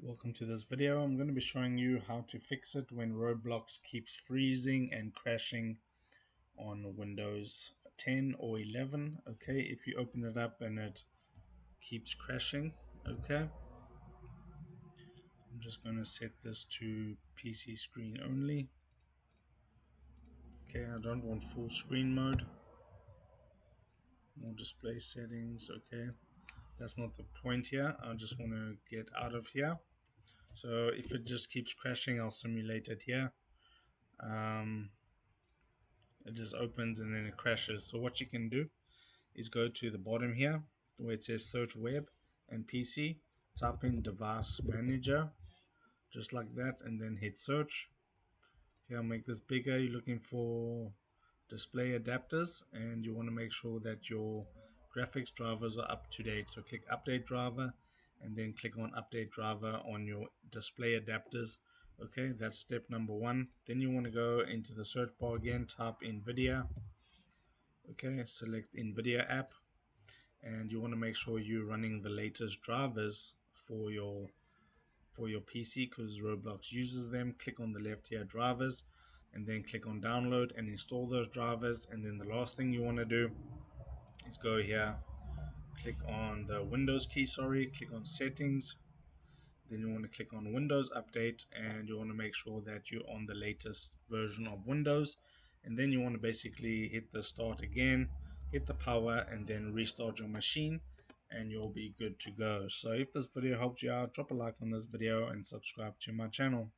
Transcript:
Welcome to this video. I'm going to be showing you how to fix it when Roblox keeps freezing and crashing on Windows 10 or 11. Okay, if you open it up and it keeps crashing. Okay, I'm just going to set this to PC screen only. Okay, I don't want full screen mode. More display settings. Okay, that's not the point here. I just want to get out of here. So if it just keeps crashing, I'll simulate it here. It just opens and then it crashes. So what you can do is go to the bottom here where it says search web and PC, type in device manager just like that, and then hit search. Here, I'll make this bigger. You're looking for display adapters and you want to make sure that your graphics drivers are up to date. So click update driver and then click on update driver on your display adapters. Okay, that's step number one. Then you want to go into the search bar again, type NVIDIA. Okay, select NVIDIA app and you want to make sure you're running the latest drivers for your PC because Roblox uses them. Click on the left here, drivers, and then click on download and install those drivers. And then the last thing you want to do is go here, click on the Windows key, click on settings. Then you want to click on Windows Update and you want to make sure that you're on the latest version of Windows. And then you want to basically hit the start again, hit the power, and then restart your machine and you'll be good to go. So if this video helped you out, drop a like on this video and subscribe to my channel.